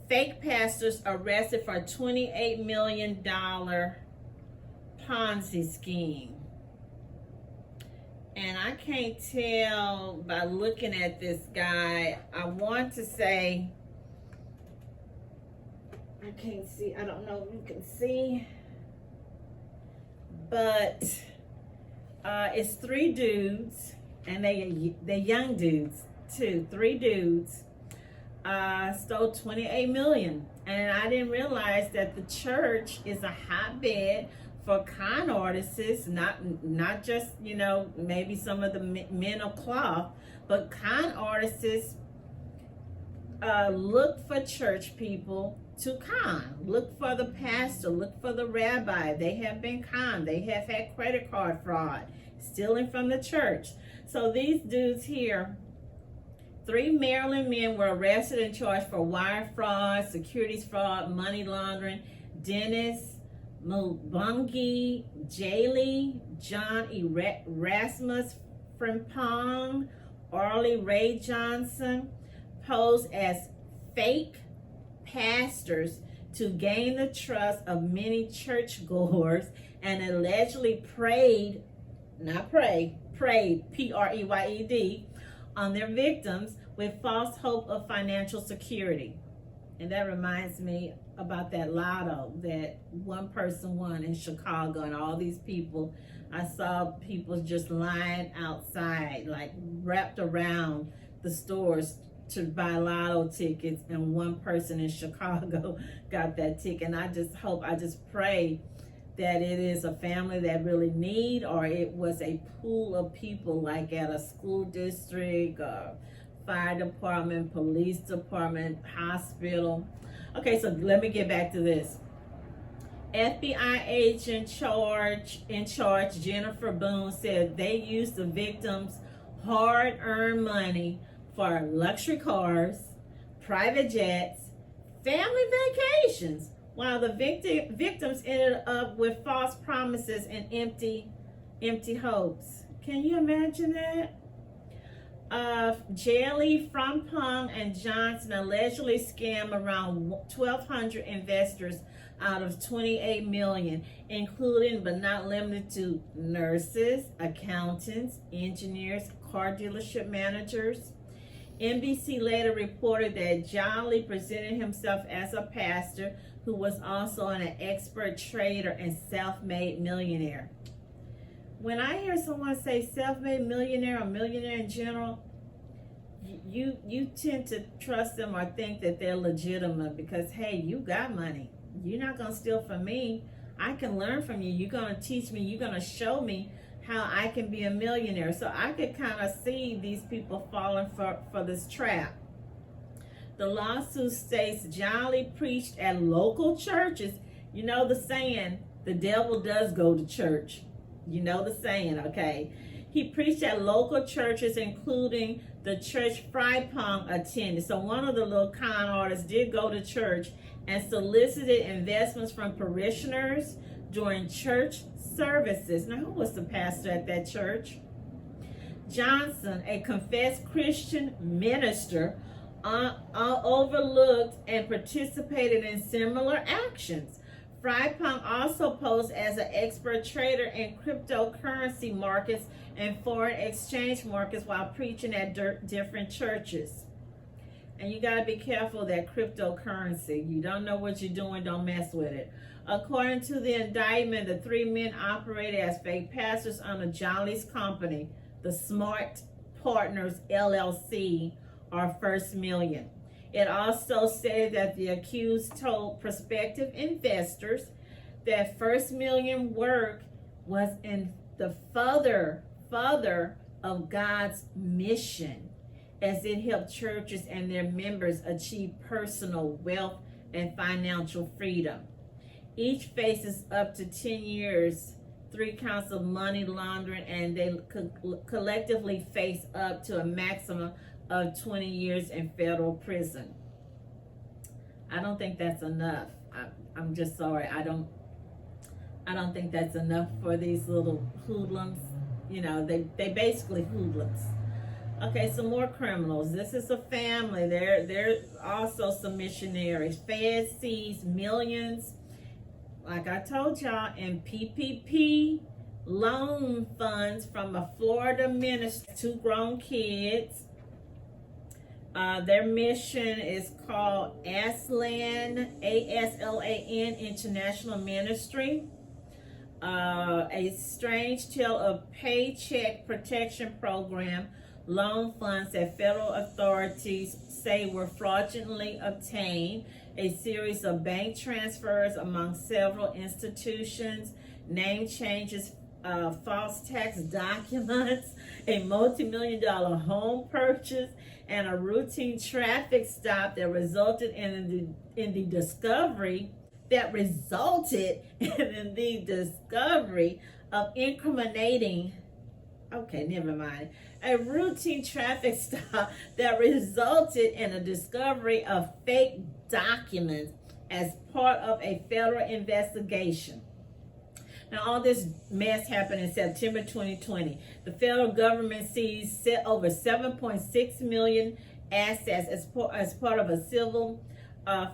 fake pastors arrested for $28 million Ponzi scheme. And I can't tell by looking at this guy. I want to say, I can't see, I don't know if you can see, but it's three dudes, and they're young dudes too. Three dudes stole $28 million, and I didn't realize that the church is a hotbed for con artists, not just, you know, maybe some of the men of cloth, but con artists look for church people to con. Look for the pastor, look for the rabbi. They have been conned. They have had credit card fraud, stealing from the church. So these dudes here, 3 Maryland men were arrested and charged for wire fraud, securities fraud, money laundering. Dennis Mubungi, Jaylee, John Erasmus Frimpong, Arlie Ray Johnson posed as fake pastors to gain the trust of many churchgoers and allegedly preyed, P-R-E-Y-E-D, on their victims with false hope of financial security. And that reminds me about that lotto that one person won in Chicago, and all these people, I saw people just lying outside, like wrapped around the stores to buy lotto tickets, and one person in Chicago got that ticket. And I just pray that it is a family that really need, or it was a pool of people like at a school district, fire department, police department, hospital. Okay, so let me get back to this. FBI agent in charge, Jennifer Boone, said they used the victims' hard-earned money for luxury cars, private jets, family vacations, while the victims ended up with false promises and empty hopes. Can you imagine that? Jaylee, Frimpong, and Johnson allegedly scammed around 1,200 investors out of $28 million, including but not limited to nurses, accountants, engineers, car dealership managers. NBC later reported that Jolly presented himself as a pastor who was also an expert trader and self-made millionaire. When I hear someone say self-made millionaire or millionaire in general, you tend to trust them or think that they're legitimate because, hey, you got money. You're not going to steal from me. I can learn from you. You're going to teach me. You're going to show me how I can be a millionaire. So I could kind of see these people falling for this trap. The lawsuit states Jolly preached at local churches. You know the saying, the devil does go to church. You know the saying, okay? He preached at local churches, including the church Frimpong attended. So one of the little con artists did go to church and solicited investments from parishioners during church services. Now, who was the pastor at that church? Johnson, a confessed Christian minister, overlooked and participated in similar actions. Frimpong also posed as an expert trader in cryptocurrency markets and foreign exchange markets while preaching at different churches. And you got to be careful of that cryptocurrency. You don't know what you're doing, don't mess with it. According to the indictment, the 3 men operated as fake pastors under Jolly's company, the Smart Partners LLC, or First Million. It also stated that the accused told prospective investors that First Million work was in the further of God's mission, as it helped churches and their members achieve personal wealth and financial freedom. Each faces up to 10 years, 3 counts of money laundering, and they collectively face up to a maximum of 20 years in federal prison. I don't think that's enough. I'm just sorry. I don't think that's enough for these little hoodlums. You know, they basically hoodlums. Okay, some more criminals. This is a family. They're also some missionaries. Fed sees millions, like I told y'all, in PPP loan funds from a Florida ministry. 2 grown kids. Their mission is called ASLAN, ASLAN International Ministry. A strange tale of paycheck protection program loan funds that federal authorities say were fraudulently obtained, a series of bank transfers among several institutions, name changes, false tax documents, a multi-million-dollar home purchase, and a routine traffic stop that resulted in the discovery of incriminating, okay, never mind, a routine traffic stop that resulted in a discovery of fake documents as part of a federal investigation. Now, all this mess happened in September 2020. The federal government seized over 7.6 million assets as part of a civil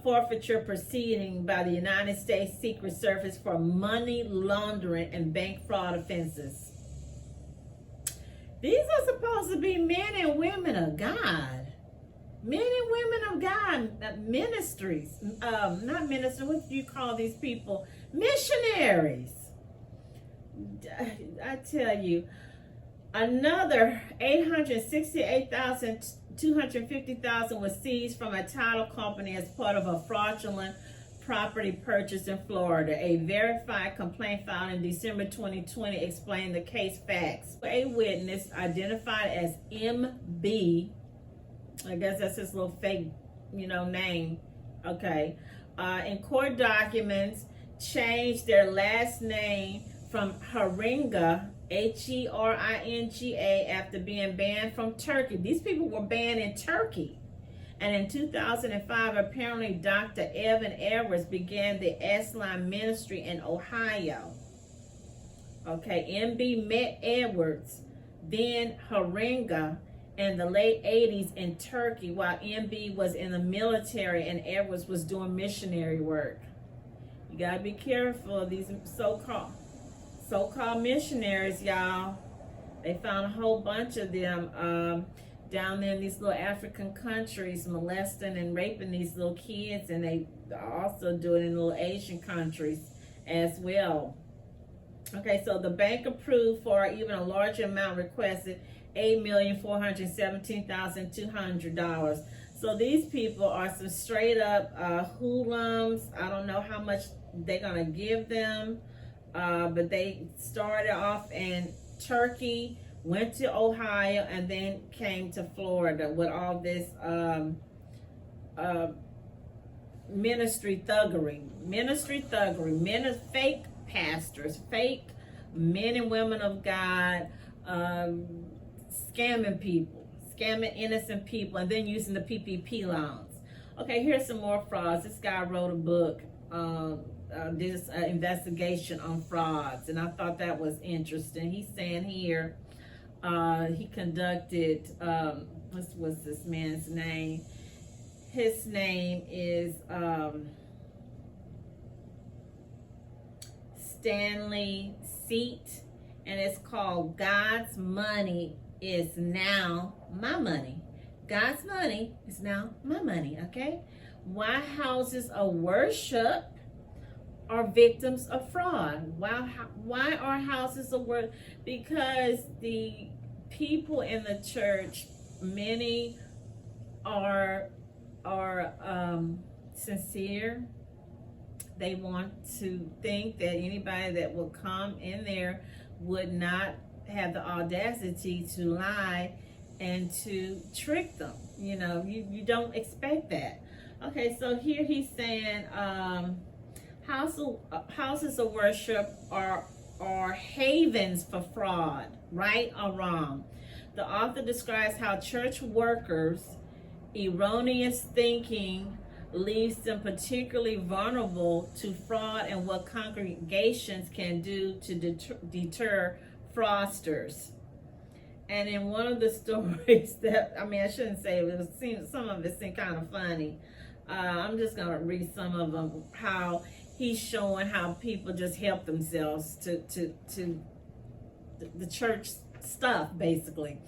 forfeiture proceeding by the United States Secret Service for money laundering and bank fraud offenses. These are supposed to be men and women of God. Men and women of God, ministries. Not ministers, what do you call these people? Missionaries. I tell you, another 868,250,000 was seized from a title company as part of a fraudulent property purchase in Florida. A verified complaint filed in December 2020 explained the case facts. A witness identified as MB, I guess that's his little fake, name. Okay. In court documents, changed their last name from Haringa, Heringa, after being banned from Turkey. These people were banned in Turkey. And in 2005, apparently Dr. Evan Edwards began the Aslan ministry in Ohio. Okay, MB met Edwards, then Haringa, in the late 80s in Turkey while MB was in the military and Edwards was doing missionary work. You gotta be careful of these so-called missionaries, y'all. They found a whole bunch of them down there in these little African countries, molesting and raping these little kids, and they also do it in little Asian countries as well. Okay, so the bank approved for even a larger amount, requested $8,417,200. So these people are some straight up hoodlums. I don't know how much they're gonna give them, but they started off in Turkey, went to Ohio, and then came to Florida with all this ministry thuggery, fake pastors, fake men and women of God, scamming people, scamming innocent people, and then using the PPP loans. Okay, here's some more frauds. This guy wrote a book, this investigation on frauds, and I thought that was interesting. He's saying here, he conducted, what's this man's name? His name is Stanley Seat, and it's called God's Money is Now My Money. God's money is now my money, okay? Why houses of worship are victims of fraud. Why are houses of worship? Because the people in the church, many are sincere. They want to think that anybody that will come in there would not have the audacity to lie and to trick them. You don't expect that. Okay, so here he's saying houses of worship are havens for fraud, right or wrong. The author describes how church workers' erroneous thinking leaves them particularly vulnerable to fraud and what congregations can do to deter fraudsters. And in one of the stories that, I mean, I shouldn't say it, some of it seemed kind of funny. I'm just going to read some of them, how he's showing how people just help themselves to the church stuff, basically.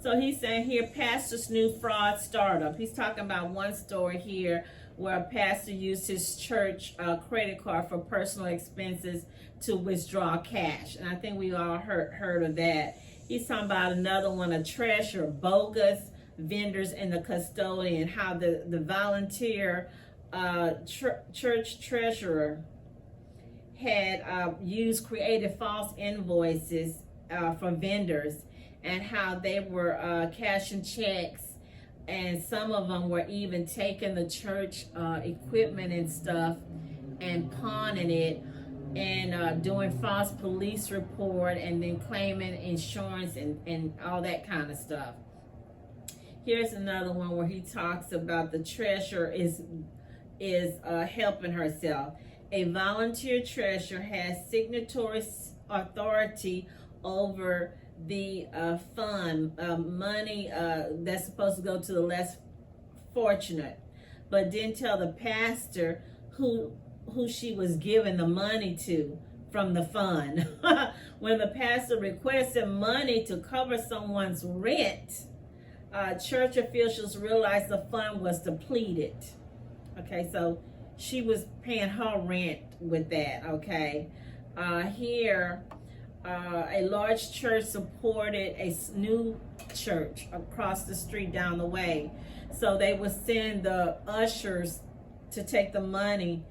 So he's saying here, pastor's new fraud startup. He's talking about one story here where a pastor used his church credit card for personal expenses to withdraw cash. And I think we all heard of that. He's talking about another one, a treasurer, bogus vendors and the custodian, how the volunteer church treasurer had created false invoices for vendors, and how they were cashing checks, and some of them were even taking the church equipment and stuff and pawning it, and doing false police report, and then claiming insurance and all that kind of stuff. Here's another one where he talks about the treasurer is helping herself. A volunteer treasurer has signatory authority over the fund money that's supposed to go to the less fortunate, but didn't tell the pastor who she was giving the money to from the fund. When the pastor requested money to cover someone's rent, church officials realized the fund was depleted. Okay, so she was paying her rent with that. Okay, here a large church supported a new church across the street down the way, so they would send the ushers to take the money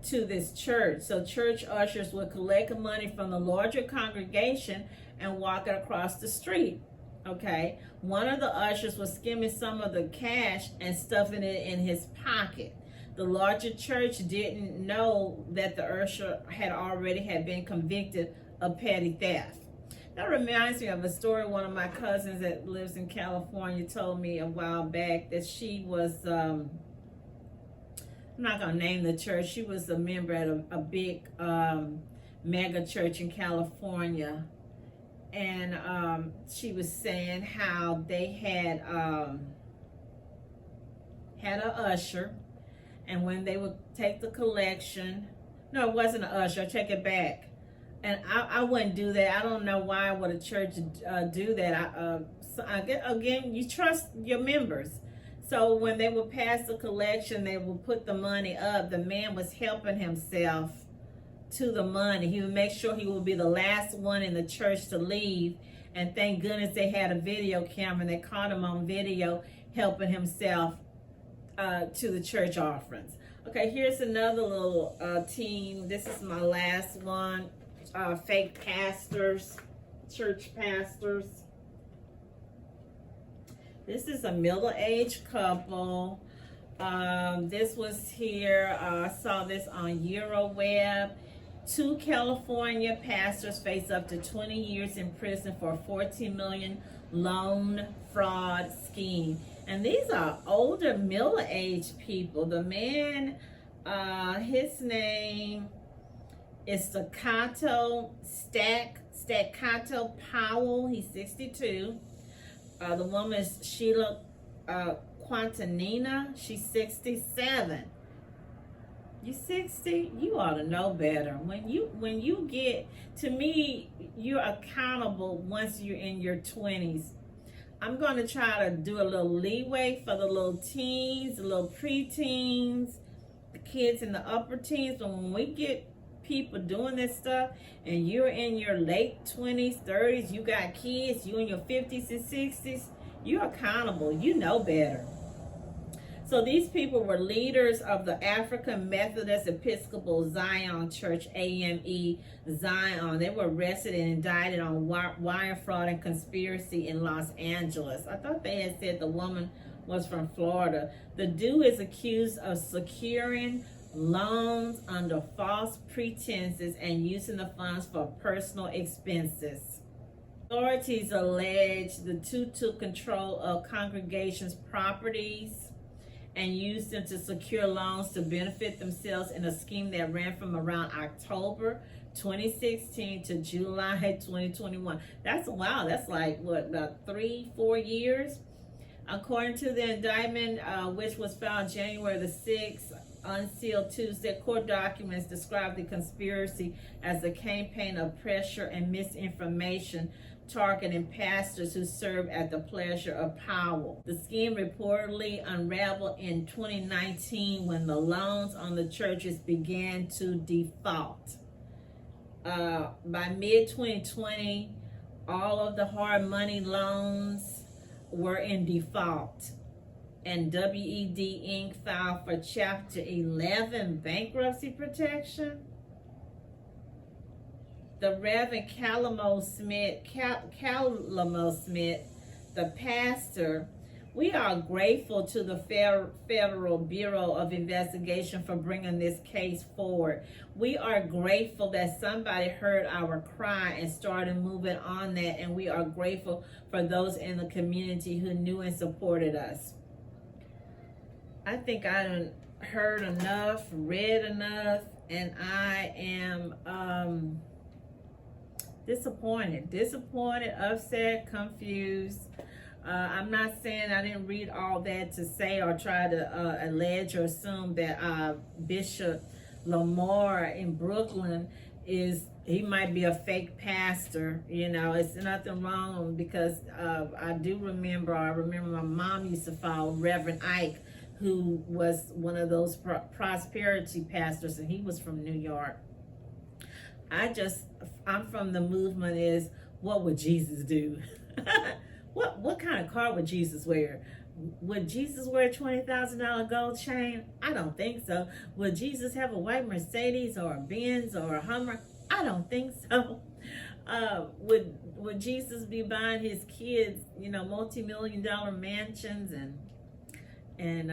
to this church. So church ushers would collect money from the larger congregation and walk it across the street. Okay, one of the ushers was skimming some of the cash and stuffing it in his pocket. The larger church didn't know that the usher had been convicted of petty theft. That reminds me of a story one of my cousins that lives in California told me a while back, that she was I'm not gonna name the church. She was a member at a big mega church in California, and she was saying how they had an usher, and when they would take the collection, no, it wasn't an usher. I take it back. And I wouldn't do that. I don't know why would a church do that. Again, you trust your members. So when they would pass the collection, they would put the money up. The man was helping himself to the money. He would make sure he would be the last one in the church to leave. And thank goodness they had a video camera, and they caught him on video helping himself to the church offerings. Okay, here's another little team. This is my last one. Fake pastors, church pastors. This is a middle-aged couple. This was here. I saw this on Euroweb. 2 California pastors face up to 20 years in prison for a $14 million loan fraud scheme. And these are older, middle-aged people. The man, his name is Staccato Powell. He's 62. The woman is Sheila Quintanilla. She's 67. You 60? You ought to know better. When you get, to me, you're accountable once you're in your 20s. I'm going to try to do a little leeway for the little teens, the little preteens, the kids in the upper teens. But when we get people doing this stuff and you're in your late 20s, 30s, you got kids, you in your 50s and 60s, you're accountable. You know better. So these people were leaders of the African Methodist Episcopal Zion Church, AME Zion. They were arrested and indicted on wire fraud and conspiracy in Los Angeles. I thought they had said the woman was from Florida. The dude is accused of securing loans under false pretenses and using the funds for personal expenses. Authorities allege the two took control of congregations' properties and used them to secure loans to benefit themselves in a scheme that ran from around October 2016 to July 2021. That's wow. That's like what, about 3-4 years. According to the indictment, which was filed January the 6th, unsealed Tuesday, court documents describe the conspiracy as a campaign of pressure and misinformation targeting pastors who serve at the pleasure of power. The scheme reportedly unraveled in 2019 when the loans on the churches began to default. By mid-2020, all of the hard money loans were in default, and WED Inc. filed for Chapter 11 bankruptcy protection. The Reverend Lamor Smith, the pastor, we are grateful to the Federal Bureau of Investigation for bringing this case forward. We are grateful that somebody heard our cry and started moving on that, and we are grateful for those in the community who knew and supported us. I think I done heard enough, read enough, and I am disappointed, upset, confused. I'm not saying I didn't read all that to say or try to allege or assume that Bishop Lamor in Brooklyn he might be a fake pastor. You know, it's nothing wrong, because I remember my mom used to follow Reverend Ike, who was one of those prosperity pastors, and he was from New York. I'm from the movement is, what would Jesus do? What kind of car would Jesus wear? Would Jesus wear a $20,000 gold chain? I don't think so. Would Jesus have a white Mercedes or a Benz or a Hummer? I don't think so. Would Jesus be buying his kids, multi-million-dollar mansions and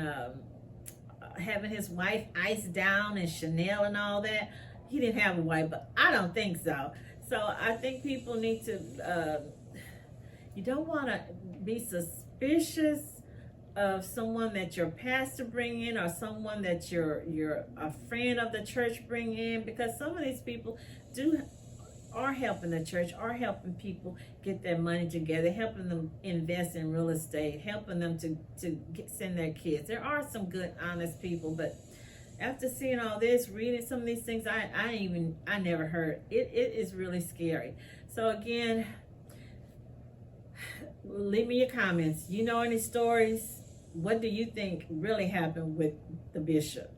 having his wife iced down and Chanel and all that? He didn't have a wife, but I don't think so. So I think people need to, you don't want to be suspicious of someone that your pastor bring in, or someone that you're a friend of the church bring in, because some of these people are helping the church, are helping people get their money together, helping them invest in real estate, helping them to send their kids. There are some good, honest people, but after seeing all this, reading some of these things, I never heard. It is really scary. So again, leave me your comments. You know any stories? What do you think really happened with the bishop?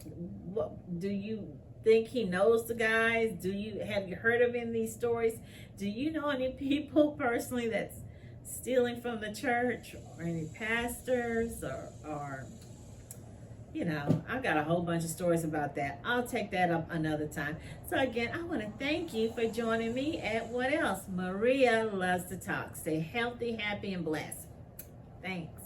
What do you think he knows the guys? Have you heard of any of these stories? Do you know any people personally that's stealing from the church, or any pastors, or I've got a whole bunch of stories about that. I'll take that up another time. So again, I want to thank you for joining me at What Else? Maria Loves to Talk. Stay healthy, happy, and blessed. Thanks.